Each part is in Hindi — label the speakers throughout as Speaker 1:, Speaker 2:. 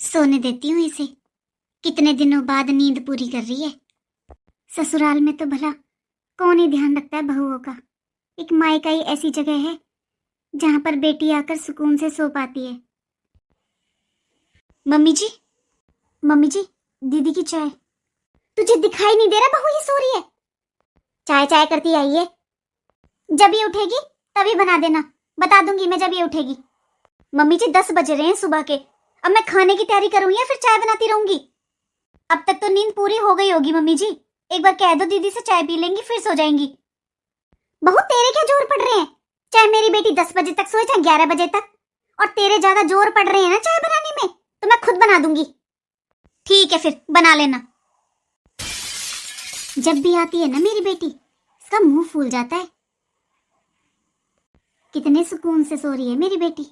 Speaker 1: सोने देती हूँ इसे। कितने दिनों बाद नींद पूरी कर रही है। ससुराल में तो भला कौन ही ध्यान रखता है बहुओं का। एक मायका ही ऐसी जगह है जहां पर बेटी आकर सुकून से सो पाती है। मम्मी जी, मम्मी जी, दीदी की चाय। तुझे दिखाई नहीं दे रहा बहू ये सो रही है? चाय चाय करती आई है। जब ये उठेगी तभी बना देना, बता दूंगी मैं जब ये उठेगी। मम्मी जी 10 बज रहे हैं सुबह के। अब मैं खाने की तैयारी करूँ या फिर चाय बनाती रहूंगी? अब तक तो नींद पूरी हो गई होगी मम्मी जी। एक बार कह दो दीदी से चाय पी लेंगी फिर सो जाएंगी। बहू तेरे क्या जोर पड़ रहे हैं? चाहे मेरी बेटी 10 बजे तक सोए चाहे 11 बजे तक, और तेरे ज्यादा जोर पड़ रहे हैं ना चाय बनाने में, तो मैं खुद बना दूंगी। ठीक है फिर बना लेना। जब भी आती है ना मेरी बेटी, इसका मुंह फूल जाता है। कितने सुकून से सो रही है मेरी बेटी।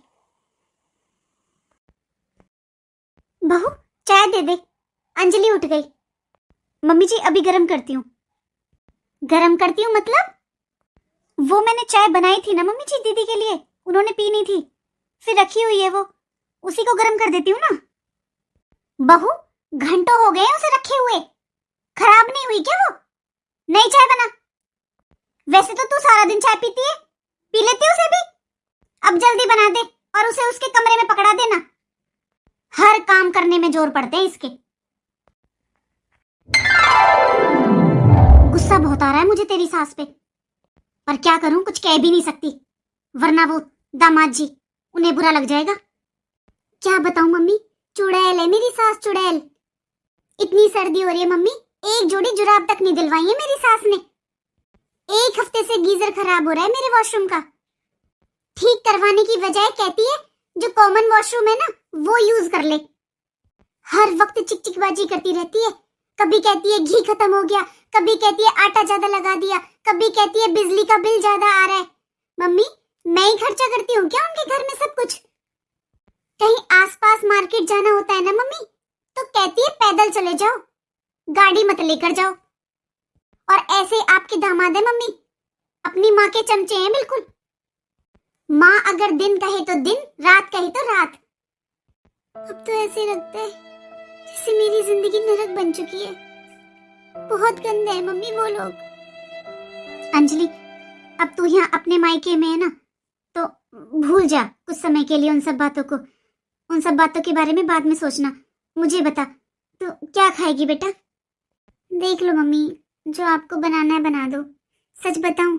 Speaker 1: बहू चाय दे दे। अंजलि उठ गई। मम्मी जी अभी गरम करती हूँ। गरम करती हूँ मतलब? वो मैंने चाय बनाई थी ना मम्मी जी दीदी के लिए, उन्होंने पी नहीं थी, फिर रखी हुई है वो, उसी को गरम कर देती हूँ ना। बहू घंटों हो गए उसे रखे हुए, खराब नहीं हुई क्या वो? नई चाय बना। वैसे तो तू सारा दिन चाय पीती है, पी लेती उसे भी। अब जल्दी बना दे और उसे उसके कमरे में पकड़ा देना। हर काम करने में जोर पड़ते हैं इसके। गुस्सा बहुत आ रहा है मुझे तेरी सास पे, पर क्या करूं, कुछ कह भी नहीं सकती, वरना वो दामाद जी, उन्हें बुरा लग जाएगा। क्या बताऊं मम्मी, चुड़ैल है मेरी सास, चुड़ैल। इतनी सर्दी हो रही है मम्मी, एक जोड़ी जुराब तक नहीं दिलवाई है मेरी सास ने। एक हफ्ते से गीजर खराब हो रहा है मेरे वॉशरूम का। ठीक करवाने की बजाय कहती है जो कॉमन वॉशरूम है ना वो यूज कर ले। हर वक्त चिकचिकबाजी करती रहती है। कभी कहती है घी खत्म हो गया, कभी कहती है आटा ज्यादा लगा दिया, कभी कहती है बिजली का बिल ज्यादा आ रहा है। मम्मी मैं ही खर्चा करती हूँ क्या उनके घर में सब कुछ? कहीं आसपास मार्केट जाना होता है ना मम्मी, तो कहती है पैदल चले जाओ, गाड़ी मत लेकर जाओ। और ऐसे आपके दामाद है मम्मी, अपनी माँ के चमचे हैं बिल्कुल। माँ अगर दिन कहे तो दिन, रात कहे तो रात। अब तो ऐसे लगता है जैसे मेरी जिंदगी नरक बन चुकी है। बहुत गंदे हैं मम्मी वो लोग। अंजलि अब तू यहाँ अपने मायके में है ना, तो भूल जा कुछ समय के लिए उन सब बातों को। उन सब बातों के बारे में बाद में सोचना। मुझे बता तो क्या खाएगी बेटा? देख लो मम्मी, जो आपको बनाना है बना दो। सच बताऊं,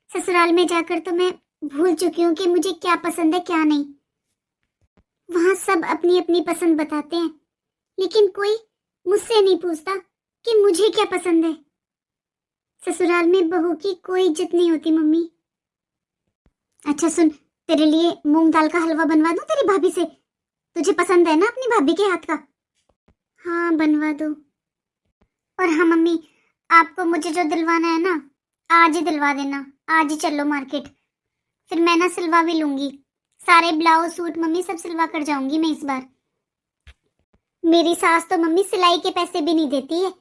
Speaker 1: ससुराल में जाकर तो मैं भूल चुकी हूँ कि मुझे क्या पसंद है क्या नहीं। वहां सब अपनी अपनी पसंद बताते हैं, लेकिन कोई मुझसे नहीं पूछता कि मुझे क्या पसंद है। ससुराल में बहू की कोई इज्जत नहीं होती मम्मी। अच्छा सुन, तेरे लिए मूंग दाल का हलवा बनवा दूं तेरी भाभी से? तुझे पसंद है ना अपनी भाभी के हाथ का? हाँ बनवा दो। और हाँ मम्मी, आपको मुझे जो दिलवाना है ना, आज ही दिलवा देना। आज ही चलो मार्केट, फिर मैं ना सिलवा भी लूंगी। सारे ब्लाउज सूट मम्मी सब सिलवा कर जाऊंगी मैं इस बार। मेरी सास तो मम्मी सिलाई के पैसे भी नहीं देती है।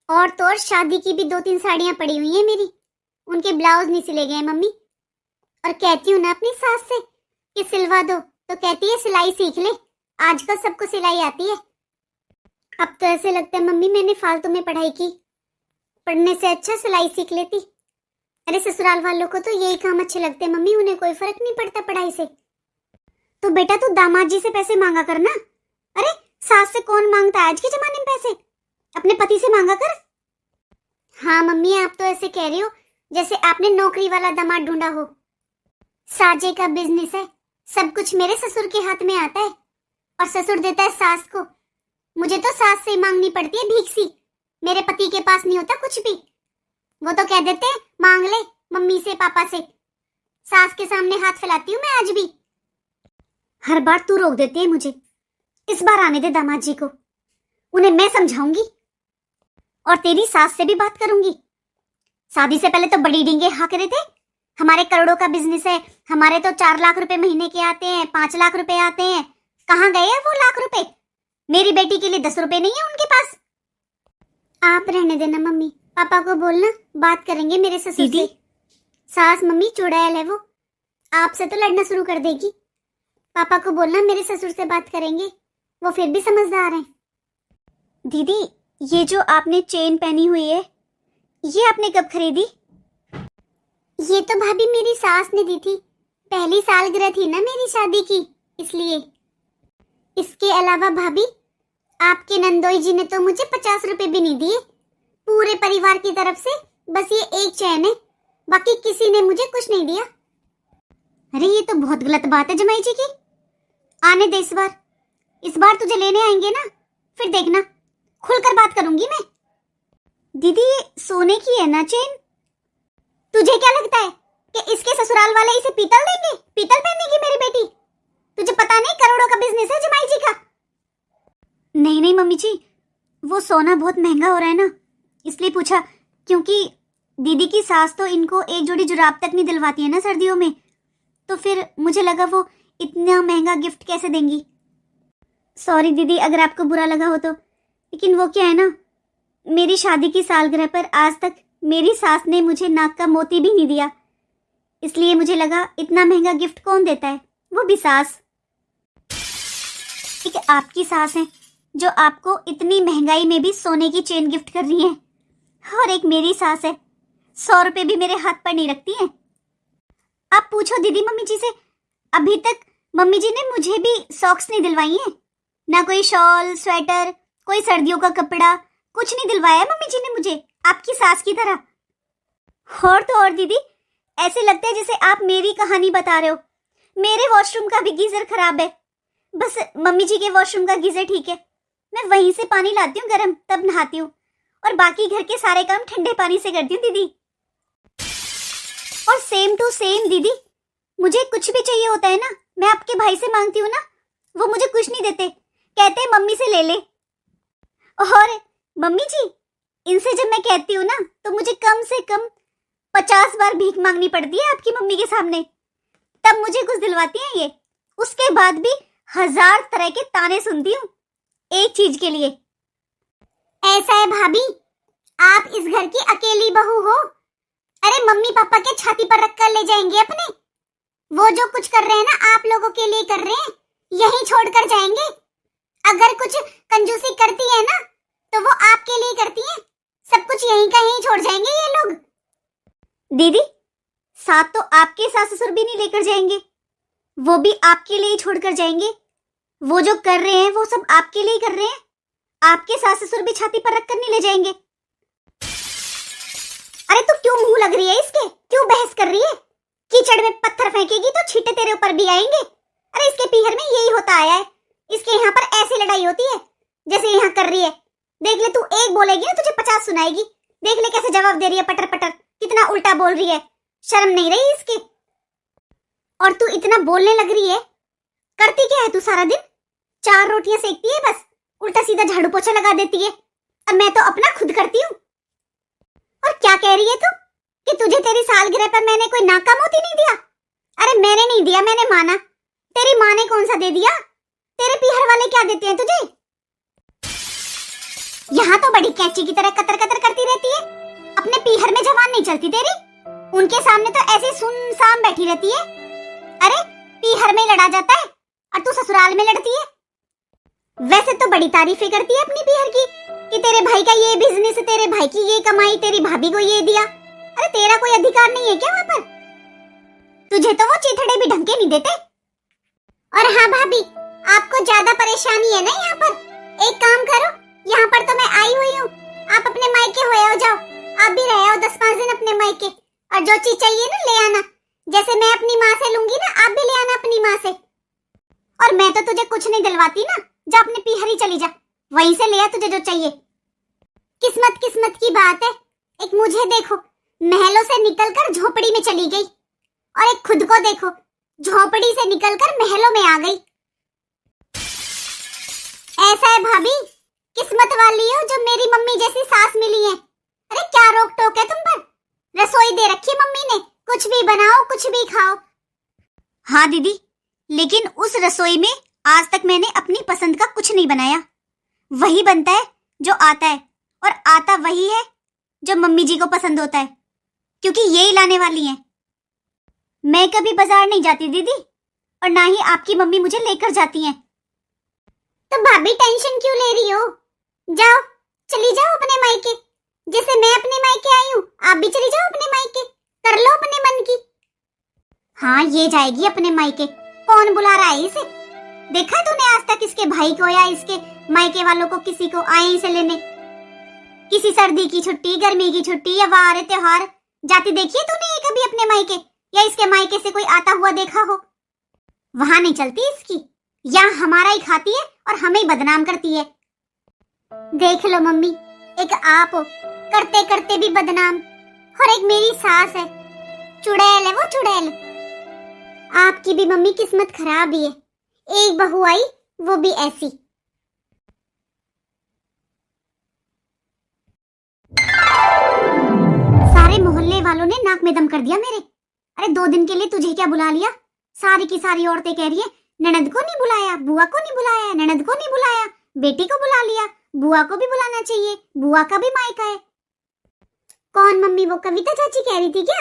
Speaker 1: और तो और शादी की भी 2-3 साड़ियां पड़ी हुई हैं मेरी, उनके ब्लाउज नहीं सिले गए मम्मी। और कहती हूँ ना अपनी सास से कि सिलवा दो, तो कहती है सिलाई सीख ले, आजकल सबको सिलाई आती है। अब तो ऐसे लगता है मम्मी मैंने फालतू में पढ़ाई की, पढ़ने से अच्छा सिलाई सीख लेती। अरे ससुराल वालों को तो यही काम अच्छे लगते हैं मम्मी, उन्हें कोई फर्क नहीं पड़ता पढ़ाई से। तो बेटा तू दामाद जी से पैसे मांगा कर ना। अरे सास से कौन मांगता है आज के जमाने में पैसे, अपने पति से मांगा कर। हाँ मम्मी आप तो ऐसे कह रही हो जैसे आपने नौकरी वाला दामाद ढूंढा हो। साजे का बिजनेस है, सब कुछ मेरे ससुर के हाथ में आता है, और ससुर देता है सास को। मुझे तो सास से ही मांगनी पड़ती है भीख सी, मेरे पति के पास नहीं होता कुछ भी। वो तो कह देते हैं मांग ले मम्मी से पापा से। सास के सामने हाथ फैलाती हूँ मैं आज भी। हर बार तू रोक देती है मुझे, इस बार आने दे दामाद जी को, उन्हें मैं समझाऊंगी और तेरी सास से भी बात करूंगी। शादी से पहले तो बड़ी डींगे हाँक रहे थे, हमारे करोड़ों का बिजनेस है, हमारे तो 4 लाख रुपए महीने के आते हैं, 5 लाख रुपए आते हैं। कहाँ गए हैं वो लाख रुपए? मेरी बेटी के लिए 10 रुपए नहीं है उनके पास। आप रहने देना मम्मी, पापा को बोलना बात करेंगे मेरे ससुर से। सास मम्मी चुड़ैल है वो, आपसे तो लड़ना शुरू कर देगी। पापा को बोलना मेरे ससुर से बात करेंगे। वो फिर भी समझदार हैं। दीदी, ये जो आपने चेन पहनी हुई है, ये आपने कब खरीदी? ये तो भाभी मेरी सास ने दी थी। पहली सालगिरह थी ना मेरी शादी की, इसलिए। इसके अलावा भाभी, आपके नंदोई जी ने तो मुझे 50 रुपए भी नहीं दिए। पूरे परिवार की तरफ से बस ये एक चैन है, बाकी किसी ने मुझे कुछ नहीं दिया। अरे ये तो बहुत गलत बात है जमाई जी की। आने दे इस बार तुझे लेने आएंगे ना, फिर देखना, खुलकर बात करूंगी मैं। दीदी, ये सोने की है ना चेन? तुझे क्या लगता है कि इसके ससुराल वाले इसे पीतल देंगे? पीतल पहनेगी मेरी बेटी? तुझे पता नहीं करोड़ों का बिजनेस है जमाई जी का। नहीं नहीं मम्मी जी, वो सोना बहुत महंगा हो रहा है ना, इसलिए पूछा। क्योंकि दीदी की सास तो इनको एक जोड़ी जुराब तक नहीं दिलवाती है ना सर्दियों में, तो फिर मुझे लगा वो इतना महंगा गिफ्ट कैसे देंगी। सॉरी दीदी अगर आपको बुरा लगा हो तो, लेकिन वो क्या है ना, मेरी शादी की सालगिरह पर आज तक मेरी सास ने मुझे नाक का मोती भी नहीं दिया, इसलिए मुझे लगा इतना महंगा गिफ्ट कौन देता है, वो भी सास। एक आपकी सास है जो आपको इतनी महंगाई में भी सोने की चेन गिफ्ट कर रही है, और एक मेरी सास है 100 रुपए भी मेरे हाथ पर नहीं रखती है। आप पूछो दीदी मम्मी जी से, अभी तक मम्मी जी ने मुझे भी सॉक्स नहीं दिलवाई हैं, ना कोई शॉल स्वेटर, कोई सर्दियों का कपड़ा, कुछ नहीं दिलवाया मम्मी जी ने मुझे, आपकी सास की तरह। और तो और दीदी, ऐसे लगता है जैसे आप मेरी कहानी बता रहे हो। मेरे वॉशरूम का भी गीजर खराब है, बस मम्मी जी के वॉशरूम का गीजर ठीक है। मैं वहीं से पानी लाती हूँ गर्म, तब नहाती हूँ, और बाकी घर के सारे काम ठंडे पानी से करती हूँ दीदी। और सेम टू सेम दीदी, मुझे कुछ भी चाहिए होता है ना, मैं आपके भाई से मांगती हूँ ना, वो मुझे कुछ नहीं देते, कहते हैं मम्मी से ले ले। और मम्मी जी, इनसे जब मैं कहती हूँ ना, तो मुझे कम से कम 50 बार भीख मांगनी पड़ती है आपकी मम्मी के सामने, तब मुझे कुछ दिलवाती हैं ये। उसके बाद भी 1000 तरह के ताने सुनती हूँ एक चीज के लिए। ऐसा है भाभी, आप इस घर की अकेली बहू हो। अरे मम्मी पापा के छाती पर रख कर ले जाएंगे अपने। वो जो कुछ कर रहे हैं ना, आप लोगों के लिए कर रहे हैं, यहीं छोड़ कर जाएंगे। अगर कुछ कंजूसी करती है ना, तो वो आपके लिए करती हैं। सब कुछ यहीं का यहीं छोड़ जाएंगे ये लोग। दीदी, साथ तो आपके सास ससुर भी नहीं लेकर जाएंगे, वो भी आपके लिए ही छोड़कर जाएंगे। वो जो कर रहे हैं वो सब आपके लिए कर रहे हैं, आपके सास ससुर भी छाती पर रखकर नहीं ले जाएंगे। अरे तू क्यों मुंह लग रही है इसके, क्यों बहस कर रही है? कीचड़ में पत्थर फेंकेगी तो छींटे तेरे ऊपर भी आएंगे। अरे इसके पीहर में यही होता आया है, इसके यहाँ पर ऐसी लड़ाई होती है जैसे यहाँ कर रही है। देख ले, तू एक बोलेगी ना तुझे 50 सुनाएगी। देख ले कैसे जवाब दे रही है, पटर पटर, कितना उल्टा बोल रही है, शर्म नहीं रही इसकी। और तू इतना बोलने लग रही है, करती क्या है तू सारा दिन? 4 रोटियां सेकती है बस, उल्टा सीधा झाड़ू पोछा लगा देती है। अब मैं तो अपना खुद करती हूँ। और क्या कह रही है तू कि तुझे तेरी सालगिरह पर मैंने कोई नाक का मोती नहीं दिया? अरे मैंने नहीं दिया, मैंने माना। तेरी माँ ने कौन सा दे दिया? तेरे पीहर वाले क्या देते हैं तुझे? यहाँ तो बड़ी कैंची की तरह कतर कतर करती रहती है, अपने पीहर में जवान नहीं चलती तेरी। उनके सामने तो ऐसे सुनसान बैठी रहती है। अरे पीहर में लड़ा जाता है और तू ससुराल में लड़ती है। वैसे तो बड़ी तारीफें करती है अपनी पीहर की कि तेरे भाई का ये बिजनेस, तेरे भाई की ये कमाई, तेरी भाभी को ये दिया। अरे तेरा कोई अधिकार नहीं है क्या वहाँ पर? तुझे तो वो चीथड़े भी ढंग के नहीं देते। और हाँ भाभी, आपको ज्यादा परेशानी है ना यहाँ पर? एक काम करो, यहाँ पर तो मैं आई हुई हूँ, आप अपने मायके हो जाओ। आप भी रहे हो 10-5 दिन अपने मायके, और जो चीज चाहिए ना ले आना। जैसे मैं अपनी माँ से लूंगी ना, आप भी ले आना अपनी माँ से। और मैं तो तुझे कुछ नहीं दिलवाती ना, जा अपने पीहरी चली जा, वहीं से ले आ तुझे जो चाहिए। किस्मत किस्मत की बात है, एक मुझे देखो महलों से निकलकर झोपड़ी में चली गई, और एक खुद को देखो झोपड़ी से निकलकर महलों में आ गई। ऐसा है भाभी, किस्मत वाली हो जो मेरी मम्मी जैसी सास मिली है। अरे क्या रोक टोक है तुम पर? रसोई दे रखी मम्मी ने, कुछ भी बनाओ कुछ भी खाओ। हाँ दीदी, लेकिन उस रसोई में आज तक मैंने अपनी पसंद का कुछ नहीं बनाया। वही बनता है जो आता है, और आता वही है जो मम्मी जी को पसंद होता है, क्योंकि यही लाने वाली हैं। मैं कभी बाजार नहीं जाती दीदी, और ना ही आपकी मम्मी मुझे लेकर जाती हैं। तो भाभी टेंशन क्यों ले रही हो? जाओ, चली जाओ अपने मायके। जैसे मैं अपने मायके आई हूँ, आप भी चली जाओ अपने मायके। कर लो अपने मन की। हाँ, ये जाएगी अपने मायके। कौन बुला रहा है इसे? देखा तूने आज तक इसके भाई को या इसके मायके वालों को किसी को आए इसे लेने? किसी सर्दी की छुट्टी, गर्मी की छुट्टी या वार त्योहार जाती देखी है तूने ये कभी अपने मायके? या इसके मायके से कोई आता हुआ देखा हो? वहां नहीं चलती इसकी, यहाँ हमारा ही खाती है और हमें ही बदनाम करती है। देख लो मम्मी, एक आप हो करते करते भी बदनाम, और एक मेरी सास है, चुड़ैल है वो चुड़ैल। आपकी भी मम्मी किस्मत खराब ही है, एक बहू आई वो भी ऐसी। सारे मोहल्ले वालों ने नाक में दम कर दिया मेरे। अरे 2 दिन के लिए तुझे क्या बुला लिया? सारी की सारी औरतें कह रही है ननद को नहीं बुलाया, बुआ को नहीं बुलाया, ननद को नहीं बुलाया, बेटी को बुला लिया, बुआ को भी बुलाना चाहिए, बुआ का भी मायका है। कौन मम्मी? वो कविता चाची कह रही थी क्या?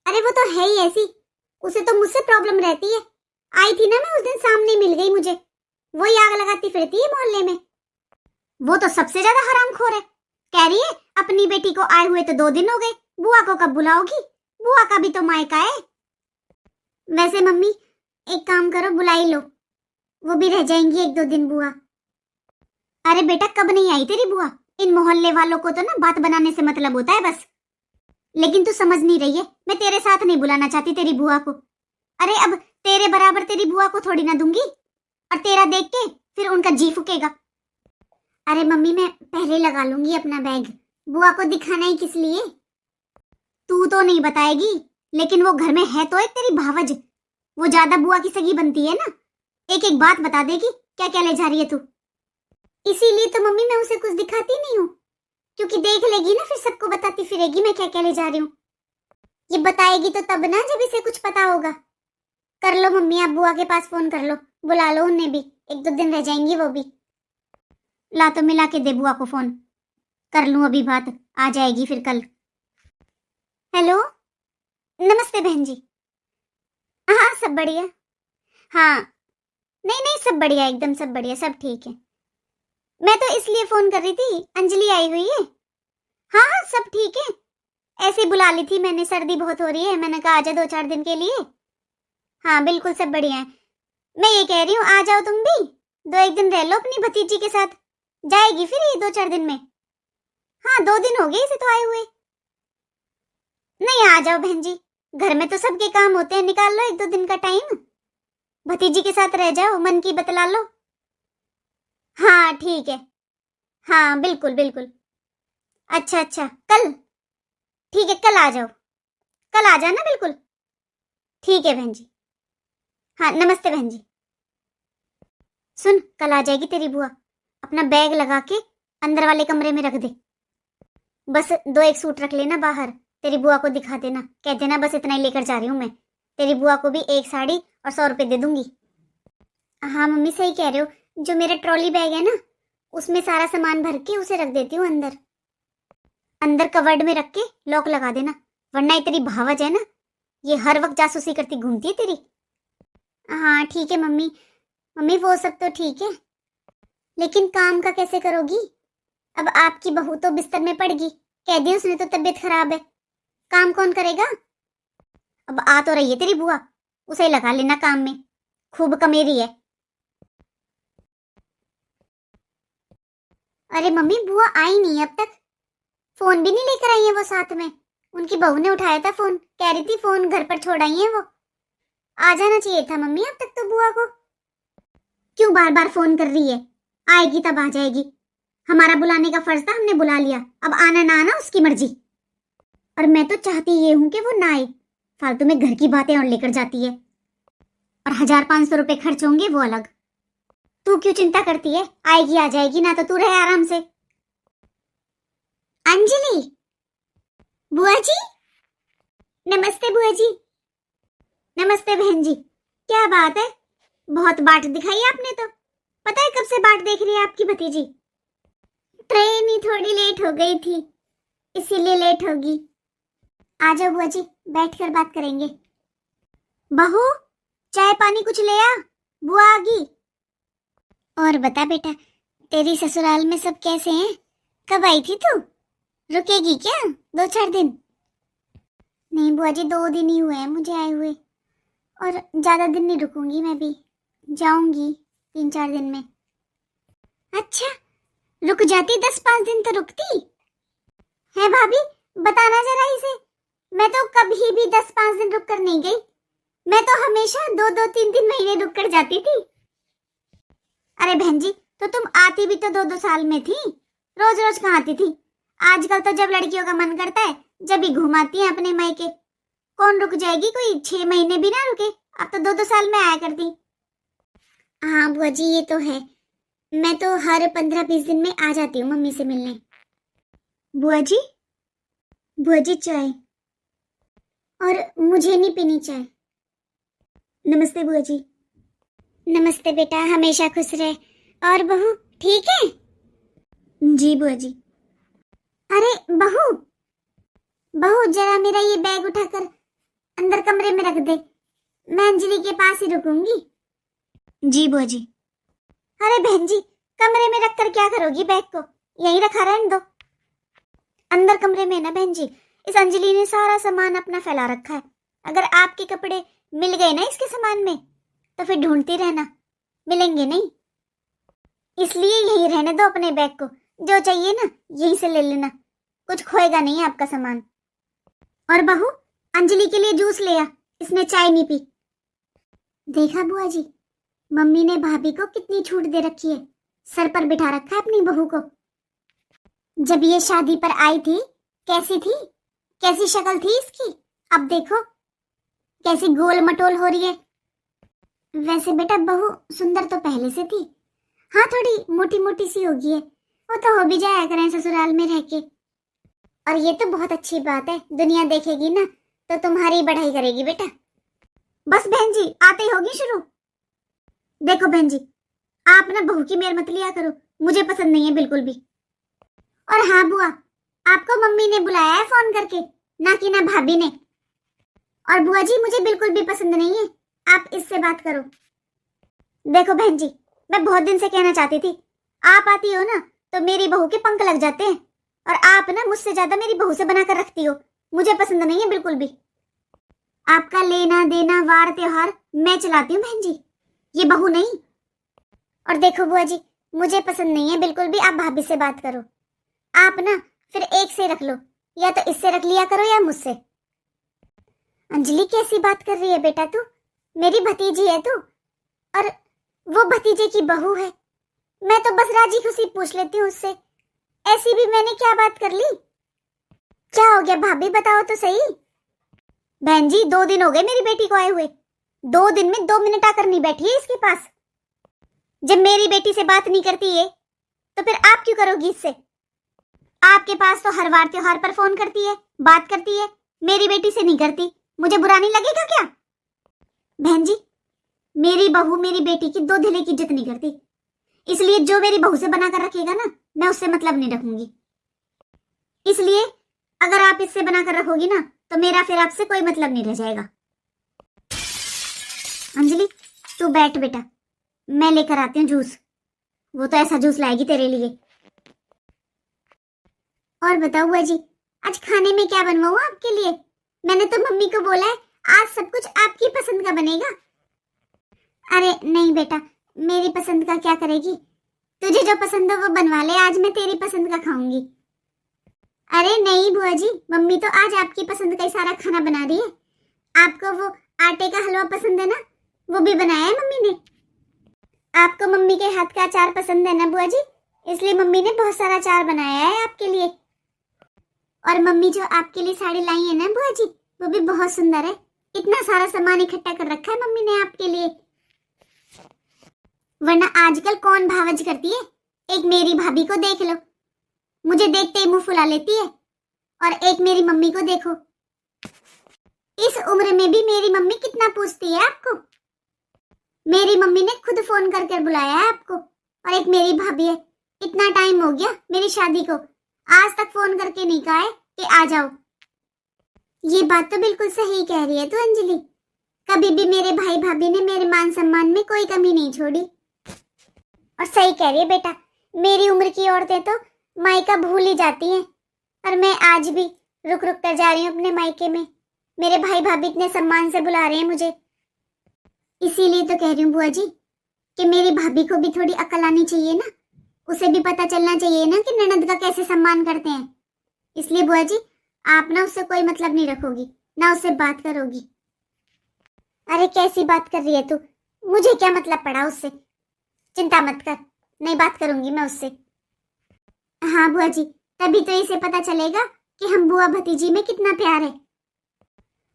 Speaker 1: अरे वो तो है ही ऐसी, उसे तो मुझसे प्रॉब्लम रहती है। आई थी ना मैं उस दिन, सामने मिल गई मुझे। वो आग लगाती फिरती है मोहल्ले में। वो तो सबसे ज्यादा हरामखोर है। कह रही है अपनी बेटी को आए हुए तो 2 दिन हो गए, बुआ को कब बुलाओगी? बुआ का भी तो मायका है। वैसे मम्मी एक काम करो, बुला ही लो, वो भी रह जाएंगी 1-2 दिन बुआ। अरे बेटा कब नहीं आई तेरी बुआ? इन मोहल्ले वालों को तो ना बात बनाने से मतलब होता है बस। लेकिन तू समझ नहीं रही है, मैं तेरे साथ नहीं बुलाना चाहती तेरी बुआ को। अरे अब तेरे बराबर तेरी बुआ को थोड़ी ना दूंगी, और तेरा देख के फिर उनका जी फूकेगा। अरे मम्मी मैं पहले लगा लूंगी अपना बैग, बुआ को दिखाना ही किस लिए? तू तो नहीं बताएगी, लेकिन वो घर में है तो एक तेरी भावज, वो ज्यादा बुआ की सगी बनती है ना, एक एक बात बता देगी क्या क्या ले जा रही है तू। इसीलिए तो मम्मी मैं उसे कुछ दिखाती नहीं हूँ, क्योंकि देख लेगी ना फिर सबको बताती फिरेगी मैं क्या क्या ले जा रही हूँ। ये बताएगी तो तब ना जब इसे कुछ पता होगा। कर लो मम्मी, आप बुआ के पास फोन कर लो, बुला लो उन्हें भी, 1-2 दिन रह जाएंगी वो भी। ला तो मिला के दे बुआ को फोन, कर लूं अभी बात, आ जाएगी फिर कल। हेलो, नमस्ते बहन जी। हाँ सब बढ़िया। हाँ नहीं नहीं सब बढ़िया, एकदम सब बढ़िया, सब ठीक है। मैं तो इसलिए फोन कर रही थी, अंजलि आई हुई है। हाँ हाँ सब ठीक है, ऐसे बुला ली थी मैंने, सर्दी बहुत हो रही है, मैंने कहा आजा 2-4 दिन के लिए। हाँ बिल्कुल सब बढ़िया है। मैं ये कह रही हूँ आ जाओ तुम भी, 2-1 दिन रह लो अपनी भतीजी के साथ, जाएगी फिर ये 2-4 दिन में। हाँ 2 दिन हो गए इसे तो आए हुए। नहीं आ जाओ बहन जी, घर में तो सबके काम होते हैं, निकाल लो 1-2 दिन का टाइम, भतीजी के साथ रह जाओ, मन की बतला लो। हाँ ठीक है, हाँ बिल्कुल बिल्कुल। अच्छा अच्छा कल, ठीक है कल आ जाओ, कल आ जाना बिल्कुल। ठीक है बहन जी। हाँ नमस्ते बहन जी। सुन कल आ जाएगी तेरी बुआ, अपना बैग लगा के अंदर वाले कमरे में रख दे, बस 2-1 सूट रख लेना बाहर, तेरी बुआ को दिखा देना, कह देना बस इतना ही लेकर जा रही हूँ मैं, तेरी बुआ को भी 1 साड़ी और 100 रुपए दे दूंगी। हाँ मम्मी सही कह रहे हो, जो मेरा ट्रॉली बैग है ना उसमें सारा सामान भर के उसे रख देती हूँ अंदर, अंदर कवर्ड में रख के लॉक लगा देना, वरना तेरी भावज है ना, ये हर वक्त जासूसी करती घूमती है तेरी। हाँ ठीक है मम्मी, मम्मी वो सब तो ठीक है, लेकिन काम का कैसे करोगी? अब आपकी बहू तो बिस्तर में पड़गी, कह दी उसने तो तबीयत खराब है, काम कौन करेगा? अब आ तो रही है तेरी बुआ, उसे लगा लेना काम में, खूब कमेरी है। अरे मम्मी बुआ आई नहीं अब तक, फोन भी नहीं लेकर आई है वो साथ में, उनकी बहू ने उठाया था फोन, कह रही थी फोन घर पर छोड़ आई है वो। आ जाना चाहिए था मम्मी अब तक तो बुआ को, क्यों बार बार फोन कर रही है? आएगी तब आ जाएगी, हमारा बुलाने का फर्ज था, हमने बुला लिया, अब आना ना आना उसकी मर्जी। और मैं तो चाहती ये हूं कि वो ना आए, फालतू में घर की बातें और लेकर जाती है, और 1000-500 रुपए खर्च होंगे वो अलग। तू क्यों चिंता करती है, आएगी आ जाएगी ना, तो तू रहे आराम से। अंजलि, बुआ जी, नमस्ते बुआ जी। नमस्ते बहन जी, क्या बात है, बहुत बाट दिखाई आपने तो, पता है कब से बाट देख रही है आपकी भतीजी। ट्रेन ही थोड़ी लेट हो गई थी, इसीलिए लेट होगी। आ जाओ बुआ जी, बैठकर बात करेंगे। बहू चाय पानी कुछ ले आ, बुआ आ गई। और बता बेटा, तेरी ससुराल में सब कैसे हैं? कब आई थी तू? रुकेगी क्या 2-4 दिन? नहीं बुआ जी, 2 दिन ही हुए हैं मुझे आए हुए, और ज्यादा दिन नहीं रुकूंगी, मैं भी जाऊंगी 3-4 दिन में। अच्छा, रुक जाती 10-5 दिन तो रुकती है भाभी? बताना जरा इसे। मैं तो कभी भी 10-5 दिन रुक कर नहीं गई, मैं तो हमेशा 2-2, 3-3 महीने रुक कर जाती थी। अरे बहन जी, तो तुम आती भी तो 2-2 साल में थी, रोज रोज कहाँ आती थी? आजकल तो जब लड़कियों का मन करता है जब भी घुमाती हैं अपने मायके। कौन रुक जाएगी? कोई 6 महीने भी ना रुके, अब तो 2-2 साल में आया करती। हाँ बुआ जी, ये तो है, मैं तो हर 15-20 दिन में आ जाती हूँ मम्मी से मिलने। बुआ जी, बुआ जी चाय। और मुझे नहीं पीनी चाय। नमस्ते बुआ जी। नमस्ते बेटा, हमेशा खुश रहे। और बहू ठीक है? जी बुआ जी। अरे बहू, बहू जरा मेरा ये बैग उठाकर अंदर कमरे में रख दे, मैं अंजलि के पास ही रुकूंगी। जी बुआ जी। अरे बहन जी, कमरे में रखकर क्या करोगी बैग को? यहीं रखा रहने दो। अंदर कमरे में ना बहन जी, इस अंजलि ने सारा सामान अपना फैला रखा है, अगर आपके कपड़े मिल गए ना इसके सामान में तो फिर ढूंढती रहना, मिलेंगे नहीं। इसलिए यहीं रहने दो अपने बैग को, जो चाहिए ना यहीं से ले लेना, कुछ खोएगा नहीं आपका सामान। और बहू, अंजलि के लिए जूस ले आ, इसने चाय नहीं पी। देखा बुआ जी, मम्मी ने भाभी को कितनी छूट दे रखी है, सर पर बिठा रखा है अपनी बहू को। जब ये शादी पर आई थी कैसी थी, कैसी शक्ल थी इसकी, अब देखो कैसी गोल मटोल हो रही है। वैसे बेटा बहू सुंदर तो पहले से थी, हाँ थोड़ी मोटी मोटी सी होगी है, वो तो हो भी जाया करें ससुराल में रह के। और ये तो बहुत अच्छी बात है, दुनिया देखेगी ना तो तुम्हारी बढ़ाई करेगी बेटा। बस बहन जी, आते ही होगी शुरू। देखो बहन जी, आप ना बहू की मेर मत लिया करो, मुझे पसंद नहीं है बिल्कुल भी। और हाँ बुआ, आपको मम्मी ने बुलाया है फोन करके, ना कि ना भाभी ने। और बुआ जी मुझे बिल्कुल भी पसंद नहीं है, आप इससे बात करो। देखो बहन जी, मैं बहुत दिन से कहना चाहती थी, आप आती हो ना तो मेरी बहू के पंख लग जाते हैं, और आप ना मुझसे ज्यादा मेरी बहू से बनाकर रखती हो, मुझे पसंद नहीं है बिल्कुल भी। आपका लेना देना वार त्योहार मैं चलाती हूँ बहन जी, ये बहू नहीं। और देखो बुआ जी, मुझे पसंद नहीं है बिल्कुल भी, आप भाभी से बात करो। आप ना फिर एक से रख लो, या तो इससे रख लिया करो या मुझसे। अंजलि कैसी बात कर रही है बेटा तू, मेरी भतीजी है तू, और वो भतीजे की बहू है। मैं तो बस राजी खुशी पूछ लेती हूँ उससे, ऐसी भी मैंने क्या बात कर ली? क्या हो गया भाभी, बताओ तो सही। बहन जी 2 दिन हो गए मेरी बेटी को आए हुए, 2 दिन में 2 मिनट आकर नहीं बैठी है इसके पास। जब मेरी बेटी से बात नहीं करती है तो फिर आप क्यों करोगी इससे? आपके पास तो हर वार त्योहार पर फोन करती है, बात करती है, मेरी बेटी से नहीं करती, मुझे बुरा नहीं लगेगा क्या? बहन जी, मेरी बहू मेरी बेटी की 2 ढेले की इज्जत नहीं करती, इसलिए जो मेरी बहू से बनाकर रखेगा ना मैं उससे मतलब नहीं रखूंगी। इसलिए अगर आप इससे बनाकर रखोगी ना तो मेरा फिर आपसे कोई मतलब नहीं रह जाएगा। अंजलि तू बैठ बेटा, मैं लेकर आती हूँ जूस, वो तो ऐसा जूस लाएगी तेरे लिए। और बताओ बुआ जी, आज खाने में क्या बनवाऊं आपके लिए? मैंने तो मम्मी को बोला है आज सब कुछ आपकी पसंद का बनेगा। अरे नहीं बेटा, मेरी पसंद का क्या करेगी, तुझे जो पसंद हो वो बनवा ले, आज मैं तेरी पसंद का खाऊंगी। अरे नहीं बुआ जी, मम्मी तो आज आपकी पसंद का ही सारा खाना बना रही है। आपको वो आटे का हलवा पसंद है ना, वो भी बनाया है मम्मी ने। आपको मम्मी के हाथ का अचार पसंद है ना बुआ जी, इसलिए मम्मी ने बहुत सारा अचार बनाया है आपके लिए। और मम्मी जो आपके लिए साड़ी लाई है ना बुआ जी, वो भी बहुत सुंदर है, इतना सारा सामान इकट्ठा कर रखा है मम्मी ने आपके लिए। वरना आजकल कौन भावज करती है, एक मेरी भाभी को देख लो, मुझे देखते ही मुंह फुला लेती है, और एक मेरी मम्मी को देखो, इस उम्र में भी मेरी मम्मी कितना पूछती है आपको। मेरी मम्मी ने खुद फोन कर कर बुलाया है आपको, और एक मेरी भाभी है, इतना टाइम हो गया मेरी शादी को, आज तक फोन करके नहीं कहा है कि आ जाओ। ये बात तो बिल्कुल सही कह रही है तू अंजलि, कभी भी मेरे भाई भाभी ने मेरे मान सम्मान में कोई कमी नहीं छोड़ी। और सही कह रही है बेटा, मेरी उम्र की औरतें तो मायका भूल ही जाती हैं, और मैं आज भी रुक रुक कर जा रही हूँ अपने मायके में। मेरे भाई भाभी इतने सम्मान से बुला रहे हैं मुझे। इसीलिए तो कह रही हूँ बुआ जी कि मेरी भाभी को भी थोड़ी अकल आनी चाहिए ना, उसे भी पता चलना चाहिए ना कि ननद का कैसे सम्मान करते हैं। इसलिए बुआ जी आप ना उससे कोई मतलब नहीं रखोगी, ना उससे बात करोगी। अरे कैसी बात कर रही है तू, मुझे क्या मतलब पड़ा उससे। चिंता मत कर, नहीं बात करूंगी मैं उससे। हाँ बुआ जी, तभी तो इसे पता चलेगा कि हम बुआ भतीजी में कितना प्यार है।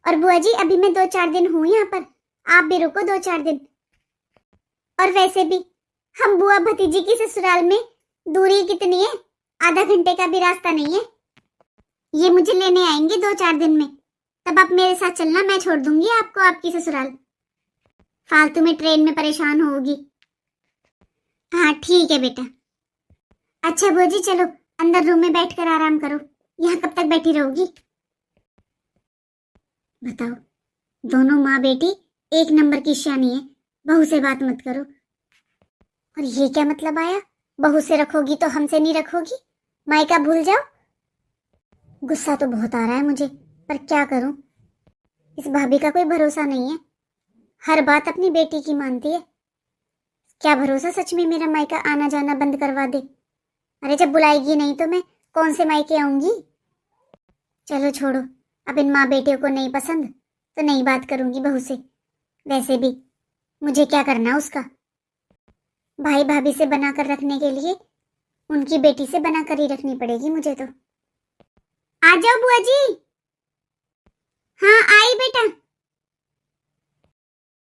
Speaker 1: और बुआ जी अभी मैं 2-4 दिन हूँ यहाँ पर, आप भी रुको 2-4 दिन। और वैसे भी हम बुआ भतीजी की ससुराल में दूरी कितनी है, आधा घंटे का भी रास्ता नहीं है। ये मुझे लेने आएंगे 2-4 दिन में, तब आप मेरे साथ चलना, मैं छोड़ दूंगी आपको आपकी ससुराल। फालतू में ट्रेन में परेशान होगी। हाँ ठीक है बेटा। अच्छा बुआ जी चलो अंदर रूम में बैठकर आराम करो, यहाँ कब तक बैठी रहोगी। बताओ, दोनों माँ बेटी एक नंबर की शानी है, बहू से बात मत करो। और ये क्या मतलब आया, बहू से रखोगी तो हमसे नहीं रखोगी, मायका भूल जाओ। गुस्सा तो बहुत आ रहा है मुझे, पर क्या करूं, इस भाभी का कोई भरोसा नहीं है, हर बात अपनी बेटी की मानती है। क्या भरोसा सच में मेरा मायका आना जाना बंद करवा दे। अरे जब बुलाएगी नहीं तो मैं कौन से मायके आऊंगी। चलो छोड़ो, अब इन माँ बेटियों को नहीं पसंद तो नहीं बात करूंगी बहू से। वैसे भी मुझे क्या करना उसका, भाई भाभी से बना कर रखने के लिए उनकी बेटी से बना कर ही रखनी पड़ेगी मुझे तो। आ जाओ बुआ जी। हाँ आई बेटा।